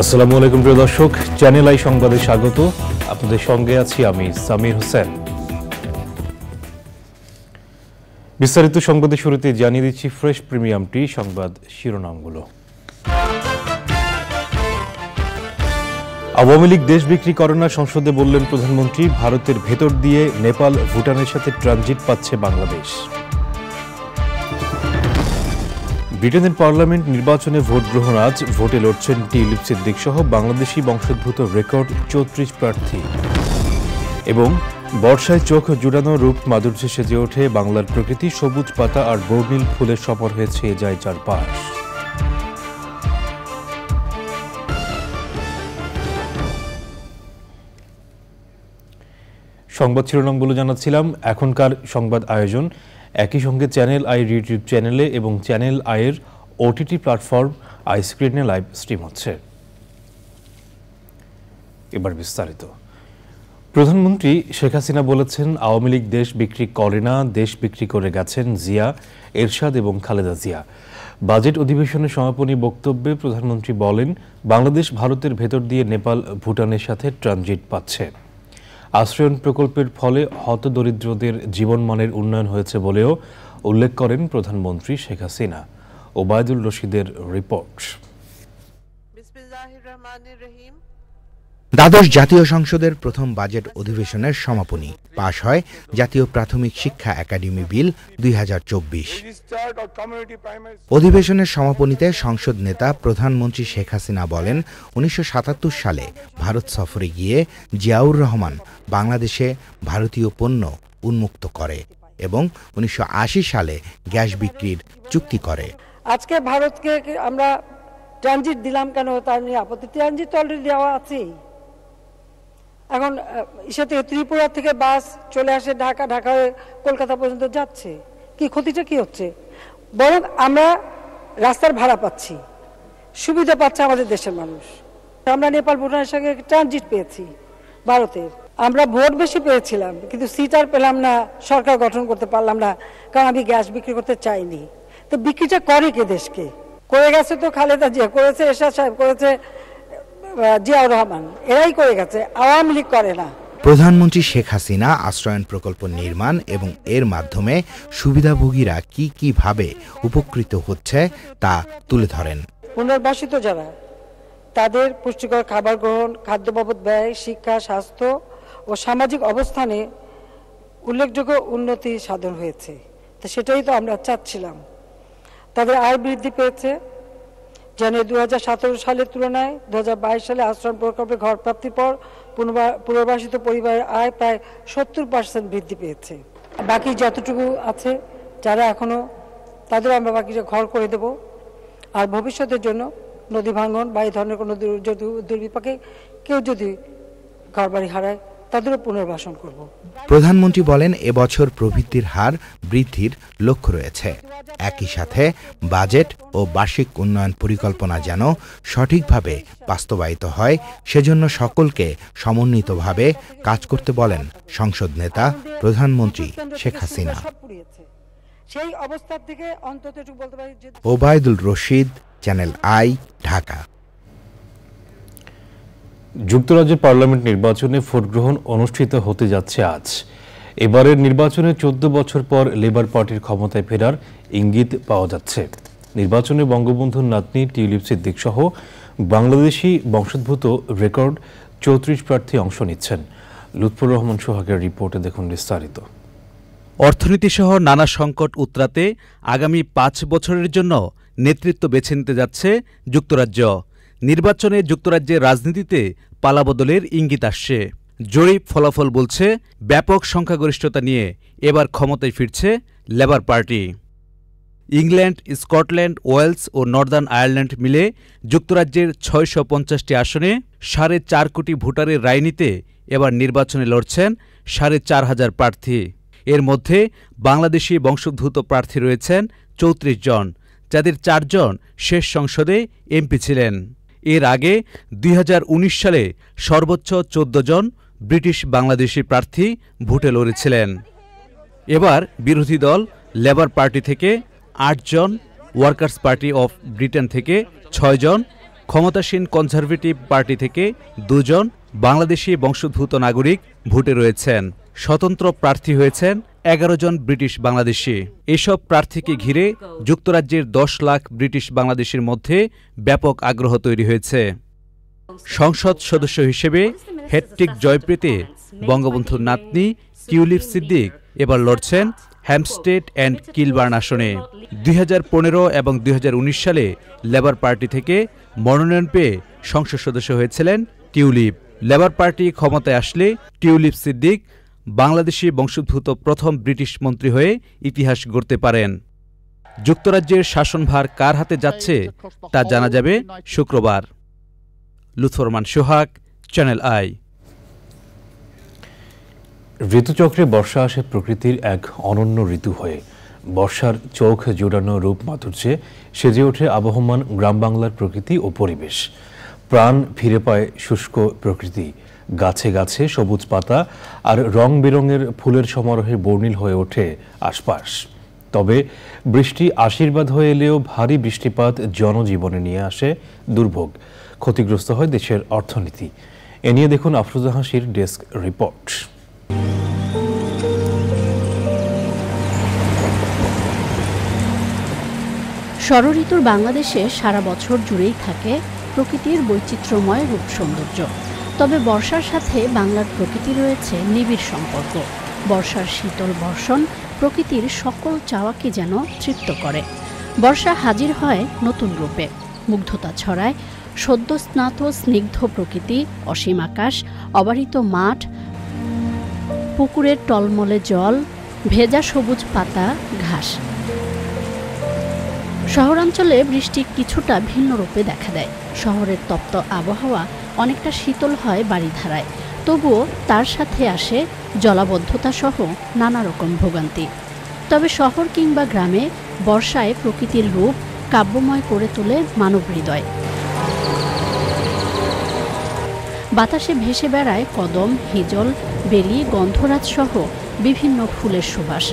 আসসালামু আলাইকুম প্রিয় দর্শক, চ্যানেল আই সংবাদে স্বাগত। আপনাদের সঙ্গে আছি আমি সামির হোসেন। বিস্তারিত সংবাদের শুরুতে জানিয়ে দিচ্ছি ফ্রেশ প্রিমিয়াম টি সংবাদ শিরোনামগুলো। আওয়ামী লীগ দেশ বিক্রি করে না, সংসদে বললেন প্রধানমন্ত্রী। ভারতের ভেতর দিয়ে নেপাল ভুটানের সাথে ট্রানজিট পাচ্ছে বাংলাদেশ। ব্রিটেনের পার্লামেন্ট নির্বাচনে ভোট গ্রহণ আজ। ভোটে লড়ছেন টিউলিপ সিদ্দিক সহ বাংলাদেশি বংশোদ্ভূত রেকর্ড 34 প্রার্থী। এবং বর্ষায় চোখ জুড়ানো রূপ মাধুর্যে সেজে ওঠে বাংলার প্রকৃতি। সবুজ পাতা আর বর্ণিল ফুলের সফর হয়ে ছেয়ে যায় চারপাশ। সংবাদ শিরোনামগুলো জানাচ্ছিলাম। এখনকার সংবাদ আয়োজন একই সঙ্গে চ্যানেল আইয়ের ইউটিউব চ্যানেলে এবং চ্যানেল আইয়ের ওটিটি প্ল্যাটফর্ম আই স্ক্রিনে লাইভ স্ট্রিম হচ্ছে। এবার বিস্তারিত। প্রধানমন্ত্রী শেখ হাসিনা বলেছেন, আওয়ামী লীগ দেশ বিক্রি করে না, দেশ বিক্রি করে গেছেন জিয়া, এরশাদ এবং খালেদা জিয়া। বাজেট অধিবেশনের সমাপনী বক্তব্যে প্রধানমন্ত্রী বলেন, বাংলাদেশ ভারতের ভেতর দিয়ে নেপাল ভুটানের সাথে ট্রানজিট পাচ্ছে। আশ্রয়ণ প্রকল্পের ফলে হতদরিদ্রদের জীবনমানের উন্নয়ন হয়েছে বলেও উল্লেখ করেন প্রধানমন্ত্রী শেখ হাসিনা। ওবায়দুল রশিদের রিপোর্ট। দ্বাদশ জাতীয় সংসদের প্রথম বাজেট অধিবেশনের সমাপনী পাশ হয় জাতীয় প্রাথমিক শিক্ষা একাডেমি বিল 2024। অধিবেশনের সমাপনীতে সংসদ নেতা প্রধানমন্ত্রী শেখ হাসিনা বলেন, 1977 সালে ভারত সফরে গিয়ে জিয়াউর রহমান বাংলাদেশে ভারতীয় পণ্য উন্মুক্ত করে এবং 1980 সালে গ্যাস বিক্রির চুক্তি করে। আজকে ভারতকে আমরা ট্রানজিট দিলাম কেন, তার নিয়ে আপত্তি। ট্রানজিট অলরেডি দেওয়া আছেই। এখন ইসে থেকে ত্রিপুরা থেকে বাস চলে আসে ঢাকা, ঢাকা হয়ে কলকাতা পর্যন্ত যাচ্ছে। কি ক্ষতিটা কি হচ্ছে? বরং আমরা রাস্তার ভাড়া পাচ্ছি, সুবিধা পাচ্ছে আমাদের দেশের মানুষ। আমরা নেপাল ভুটানের সঙ্গে ট্রানজিট পেয়েছি ভারতের। আমরা ভোট বেশি পেয়েছিলাম কিন্তু সিট আর পেলাম না, সরকার গঠন করতে পারলাম না, কারণ আমি গ্যাস বিক্রি করতে চাইনি। তো বিক্রিটা করে কে দেশকে? করে গেছে তো খালেদা জিয়া, করেছে এরশাদ সাহেব, করেছে জিয়াউর রহমান, এরাই করে গেছে, আওয়ামী লীগ করে না। প্রধানমন্ত্রী শেখ হাসিনা আশ্রয়ণ প্রকল্প নির্মাণ এবং এর মাধ্যমে সুবিধাভোগীরা কিভাবে উপকৃত হচ্ছে তা তুলে ধরেন। পুনর্বাসিত যারা, তাদের পুষ্টিকর খাবার গ্রহণ, খাদ্য বাবদ ব্যয়, শিক্ষা, স্বাস্থ্য ও সামাজিক অবস্থানে উল্লেখযোগ্য উন্নতি সাধন হয়েছে। তো সেটাই তো আমরা চাচ্ছিলাম। তাদের আয় বৃদ্ধি পেয়েছে। জানিয়ে 2017 সালের তুলনায় 2022 সালে আশ্রয়ণ প্রকল্পে ঘর প্রাপ্তির পর পুনর্বাসিত পরিবারের আয় প্রায় 70% বৃদ্ধি পেয়েছে। বাকি যতটুকু আছে যারা এখনো, তাদের আমরা বাকি ঘর করে দেব। আর ভবিষ্যতের জন্য নদী ভাঙন বা এই ধরনের কোনো দুর্বিপাকে কেউ যদি ঘর বাড়ি হারায়, তাদেরও পুনর্বাসন করব। প্রধানমন্ত্রী বলেন, এবছর প্রবৃদ্ধির হার বৃদ্ধির লক্ষ্য রয়েছে। একই সাথে বাজেট ও বার্ষিক উন্নয়ন পরিকল্পনা যেন সঠিকভাবে বাস্তবায়িত হয়, সেজন্য সকলকে সমন্বিতভাবে কাজ করতে বলেন সংসদ নেতা প্রধানমন্ত্রী শেখ হাসিনা। সেই অবস্থা থেকে অন্তত বলতে পারি। Obaidul Rashid, channel I, Dhaka. যুক্তরাজ্যের পার্লামেন্ট নির্বাচনে ভোট গ্রহণ অনুষ্ঠিত হতে যাচ্ছে আজ। এবারের নির্বাচনে 14 বছর পর লেবার পার্টির ক্ষমতায় ফেরার ইঙ্গিত পাওয়া যাচ্ছে। নির্বাচনে বঙ্গবন্ধুর নাতনি টিউলিপ সিদ্দিক সহ বাংলাদেশি বংশোদ্ভূত রেকর্ড 34 প্রার্থী অংশ নিচ্ছেন। লুৎফুর রহমান সোহাগের রিপোর্টে দেখুন বিস্তারিত। অর্থনীতিসহ নানা সংকট উতরাতে আগামী 5 বছরের জন্য নেতৃত্ব বেছে নিতে যাচ্ছে যুক্তরাজ্য। নির্বাচনে যুক্তরাজ্যের রাজনীতিতে পালাবদলের ইঙ্গিত আসছে। জরিপ ফলাফল বলছে, ব্যাপক সংখ্যাগরিষ্ঠতা নিয়ে এবার ক্ষমতায় ফিরছে Labour party. England, Scotland, Wales ও নর্দার্ন আয়ারল্যান্ড মিলে যুক্তরাজ্যের ৬৫০টি আসনে ৪.৫ কোটি ভোটারের রায় নিতে এবার নির্বাচনে লড়ছেন ৪,৫০০ প্রার্থী। এর মধ্যে বাংলাদেশি বংশোদ্ভূত প্রার্থী রয়েছেন ৩৪ জন, যাদের ৪ জন শেষ সংসদে এমপি ছিলেন। এর আগে ২০১৯ সালে সর্বোচ্চ ১৪ জন ব্রিটিশ বাংলাদেশি প্রার্থী ভোটে লড়েছিলেন। এবার বিরোধী দল লেবার পার্টি থেকে ৮ জন, ওয়ার্কার্স পার্টি অফ ব্রিটেন থেকে ৬ জন, ক্ষমতাসীন কনজারভেটিভ পার্টি থেকে ২ জন বাংলাদেশি বংশোদ্ভূত নাগরিক ভোটে রয়েছেন। স্বতন্ত্র প্রার্থী হয়েছেন ১১ জন ব্রিটিশ বাংলাদেশি। এসব প্রার্থীকে ঘিরে যুক্তরাজ্যের ১০ লাখ ব্রিটিশ বাংলাদেশির মধ্যে ব্যাপক আগ্রহ তৈরি হয়েছে। সংসদ সদস্য হিসেবে হ্যাটট্রিক জয় পেতে বঙ্গবন্ধুর নাতনি টিউলিপ সিদ্দিক এবার লড়ছেন হ্যাম্পস্টেড অ্যান্ড কিলবার্ন আসনে। ২০১৫ এবং ২০১৯ সালে লেবার পার্টি থেকে মনোনয়ন পেয়ে সংসদ সদস্য হয়েছিলেন টিউলিপ। লেবার পার্টি ক্ষমতায় আসলে টিউলিপ সিদ্দিক বাংলাদেশি বংশোদ্ভূত প্রথম ব্রিটিশ মন্ত্রী হয়ে ইতিহাস গড়তে পারেন। যুক্তরাজ্যের শাসনভার কার হাতে যাচ্ছে তা জানা যাবে শুক্রবার। লুৎফর রহমান সোহাগ, চ্যানেল আই। ঋতুচক্রে বর্ষা আসে প্রকৃতির এক অনন্য ঋতু হয়ে। বর্ষার চোখ জোড়ানো রূপ মাধুর্যে সেজে ওঠে আবহমান গ্রাম বাংলার প্রকৃতি ও পরিবেশ। প্রাণ ফিরে পায় শুষ্ক প্রকৃতি, গাছে গাছে সবুজ পাতা আর রং বেরঙের ফুলের সমারোহে বর্ণিল হয়ে ওঠে আশপাশ। তবে বৃষ্টি আশীর্বাদ হয়ে এলেও ভারী বৃষ্টিপাত জনজীবনে নিয়ে আসে দুর্ভোগ, ক্ষতিগ্রস্ত হয় দেশের অর্থনীতি। এ নিয়ে দেখুন আফরোজা হাসির ডেস্ক রিপোর্ট। ষড়ঋতুর বাংলাদেশে সারা বছর জুড়েই থাকে প্রকৃতির বৈচিত্র্যময় রূপ সৌন্দর্য। তবে বর্ষার সাথে বাংলার প্রকৃতি রয়েছে নিবিড় সম্পর্ক। বর্ষার শীতল বর্ষণ প্রকৃতির সকল চাওয়াকে যেন তৃপ্ত করে। বর্ষা হাজির হয় নতুন রূপে, মুগ্ধতা ছড়ায় সদ্য স্নাত স্নিগ্ধ প্রকৃতি, অসীম আকাশ, অবারিত মাঠ, পুকুরের টলমলে জল, ভেজা সবুজ পাতা, ঘাস। শহরাঞ্চলে বৃষ্টি কিছুটা ভিন্ন রূপে দেখা দেয়। শহরের তপ্ত আবহাওয়া অনেকটা শীতল হয় বাড়িধারায়, তবুও তার সাথে আসে জলাবদ্ধতা সহ নানা রকম ভোগান্তি। তবে শহর কিংবা গ্রামে বর্ষায় প্রকৃতির রূপ কাব্যময় করে তোলে মানব হৃদয়। বাতাসে ভেসে বেড়ায় কদম, হিজল, বেলি, গন্ধরাজ সহ বিভিন্ন ফুলের সুবাস।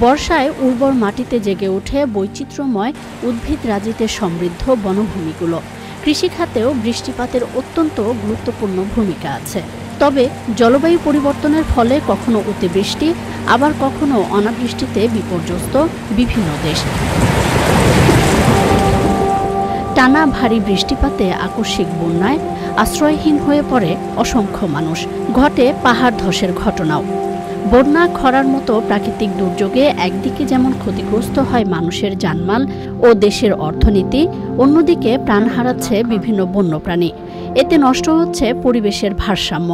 বর্ষায় উর্বর মাটিতে জেগে ওঠে বৈচিত্র্যময় উদ্ভিদরাজিতে সমৃদ্ধ বনভূমিগুলো। কৃষিখাতেও বৃষ্টিপাতের অত্যন্ত গুরুত্বপূর্ণ ভূমিকা আছে। তবে জলবায়ু পরিবর্তনের ফলে কখনো অতিবৃষ্টি, আবার কখনো অনাবৃষ্টিতে বিপর্যস্ত বিভিন্ন দেশ। টানা ভারী বৃষ্টিপাতে আকস্মিক বন্যায় আশ্রয়হীন হয়ে পড়ে অসংখ্য মানুষ। ঘটে পাহাড় ধসের ঘটনাও। বন্যা, খরার মতো প্রাকৃতিক দুর্যোগে একদিকে যেমন ক্ষতিগ্রস্ত হয় মানুষের জানমাল ও দেশের অর্থনীতি, অন্যদিকে প্রাণ হারাচ্ছে বিভিন্ন বন্যপ্রাণী। এতে নষ্ট হচ্ছে পরিবেশের ভারসাম্য।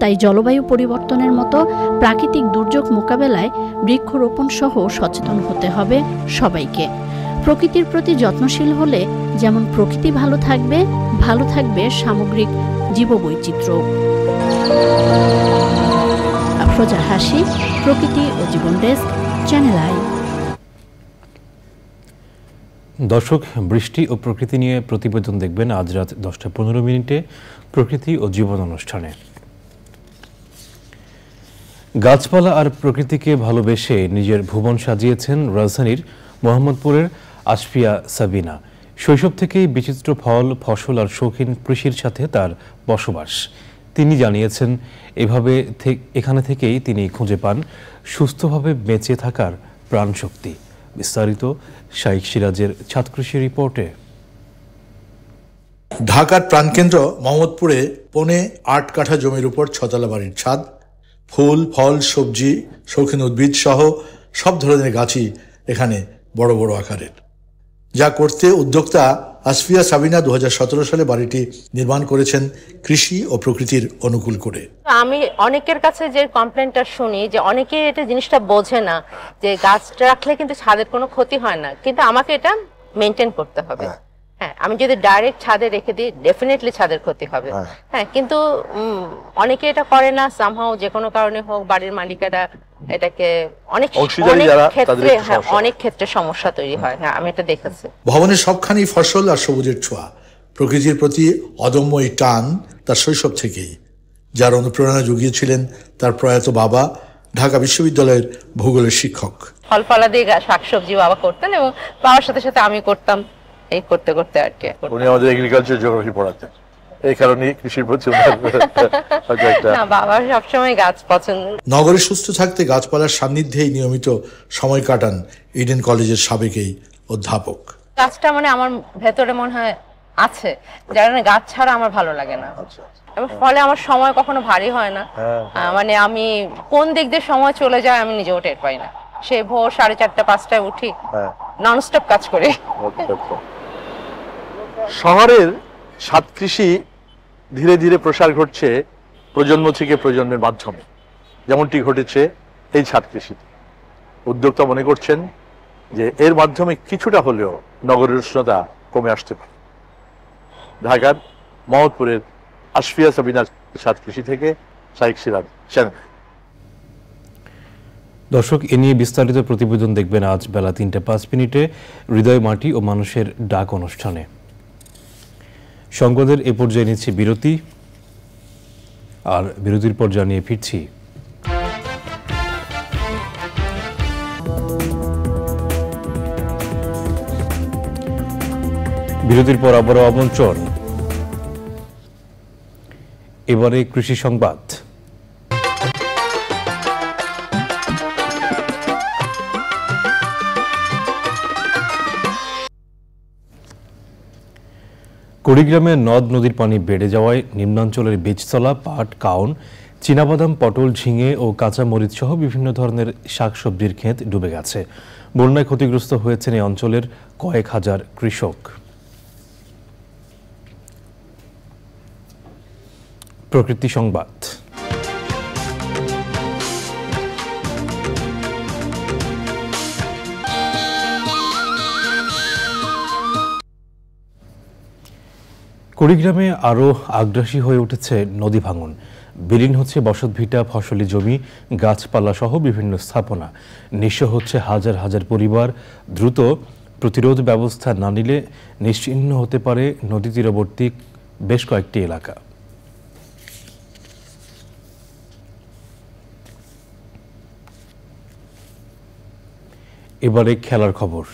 তাই জলবায়ু পরিবর্তনের মতো প্রাকৃতিক দুর্যোগ মোকাবেলায় বৃক্ষরোপণ সহ সচেতন হতে হবে সবাইকে। প্রকৃতির প্রতি যত্নশীল হলে যেমন প্রকৃতি ভালো থাকবে সামগ্রিক জীববৈচিত্র্য। আফরোজা হাসি, প্রকৃতি ও জীবন ডেস্ক, চ্যানেল আই। দর্শক, বৃষ্টি ও প্রকৃতি নিয়ে প্রতিবেদন দেখবেন আজ রাত 10:15 প্রকৃতি ও জীবন অনুষ্ঠানে। গাছপালা আর প্রকৃতিকে ভালোবেসে নিজের ভুবন সাজিয়েছেন রাজধানীর মোহাম্মদপুরের আশফিয়া সাবিনা। শৈশব থেকেই বিচিত্র ফল, ফসল আর শৌখিন কৃষির সাথে তার বসবাস। তিনি জানিয়েছেন এখানে থেকেই তিনি খুঁজে পান সুস্থভাবে বেঁচে থাকার প্রাণশক্তি। বিস্তারিত শাইখ সিরাজের ছাদকৃষি রিপোর্টে। ঢাকার প্রাণকেন্দ্র মোহাম্মদপুরে 8.25 কাঠা জমির উপর 6তলা বাড়ির ছাদ। ফুল, ফল, সবজি, শৌখিন উদ্ভিদ সহ সব ধরনের গাছই এখানে বড় বড় আকারের। যা করতে উদ্যোক্তা আসফিয়া সাবিনা 2017 সালে বাড়িটি নির্মাণ করেছেন কৃষি ও প্রকৃতির অনুকূল করে। আমি অনেকের কাছে যে কমপ্লেনটা শুনি যে অনেকে এটা জিনিসটা বোঝে না যে গাছটা রাখলে কিন্তু ছাদের কোনো ক্ষতি হয় না, কিন্তু আমাকে এটা মেনটেন করতে হবে। হ্যাঁ, আমি যদি ডাইরেক্ট ছাদে রেখে দিই ডেফিনেটলি ছাদের ক্ষতি হবে। হ্যাঁ, কিন্তু অনেকে এটা করে না, সামহাও যে কোনো কারণে হোক বাড়ির মালিকেরা এটাকে অনেক ক্ষেত্রে সমস্যা তৈরি হয়। হ্যাঁ, আমি এটা দেখেছি। ভবনের সবখানি ফসল আর সবুজের ছোঁয়া, প্রকৃতির প্রতি অদম্য এই টান তার শৈশব থেকেই, যার অনুপ্রেরণা জুগিয়েছিলেন তার প্রয়াত বাবা, ঢাকা বিশ্ববিদ্যালয়ের ভূগোলের শিক্ষক। ফল ফলাদি শাকসবজি বাবা করতেন এবং বাবার সাথে সাথে আমি করতাম। এই করতে করতে আর কি উনি আমাদের এগ্রিকালচার জিওগ্রাফি পড়াতেন, এই কারণে কৃষির প্রতি না, বাবার সবসময় গাছ পছন্দ। নগরে সুস্থ থাকতে গাছপালার সান্নিধ্যেই নিয়মিত সময় কাটান ইডেন কলেজের সাবেক এই অধ্যাপক। গাছটা মানে আমার ভেতরে মনে হয় আছে, যার কারণে গাছ ছাড়া আমার ভালো লাগে না, এবং ফলে আমার সময় কখনো ভারী হয় না। মানে আমি কোন দিক দিয়ে সময় চলে যায় আমি নিজেও টের পাই না। সে ভোর 4:30 5টায় উঠি, ননস্টপ কাজ করি। শহরের ছাদ কৃষি ধীরে ধীরে প্রসার ঘটছে প্রজন্ম থেকে প্রজন্মের মাধ্যমে, যেমনটি ঘটেছে এই ছাদ কৃষিতে। উদ্যোক্তা মনে করছেন যে এর মাধ্যমে কিছুটা হলেও নগরের উষ্ণতা কমে আসতে পারে। ঢাকার মোহাম্মদপুরের আসফিয়া সাবিনার ছাদ কৃষি থেকে শাইখ সিরাজ চ্যানেল। দর্শক, এ নিয়ে বিস্তারিত প্রতিবেদন দেখবেন আজ বেলা 3টা 5 মিনিটে হৃদয় মাটি ও মানুষের ডাক অনুষ্ঠানে। সংবাদের এ পর্যায়ে নিচ্ছি বিরতি, আর বিরতির পর জানিয়ে ফিরছি। বিরতির পর আবারও আমন্ত্রণ, এবারে কৃষি সংবাদ। কুড়িগ্রামে নদ নদীর পানি বেড়ে যাওয়ায় নিম্নাঞ্চলের বীজতলা, পাট, কাউন, চীনাবাদাম, পটল, ঝিঙে ও কাঁচা মরিচ সহ বিভিন্ন ধরনের শাকসবজির ক্ষেত ডুবে গেছে। বন্যায় ক্ষতিগ্রস্ত হয়েছেন এই অঞ্চলের কয়েক হাজার কৃষক। প্রকৃতি সংবাদ। কুড়িগ্রামে আরও আগ্রাসী হয়ে উঠেছে নদী ভাঙন। বিলীন হচ্ছে বসতভিটা, ফসলি জমি, গাছপালা সহ বিভিন্ন স্থাপনা। নিঃস্ব হচ্ছে হাজার হাজার পরিবার। দ্রুত প্রতিরোধ ব্যবস্থা না নিলে নিশ্চিহ্ন হতে পারে নদী তীরবর্তী বেশ কয়েকটি এলাকা। এবারে খেলার খবর।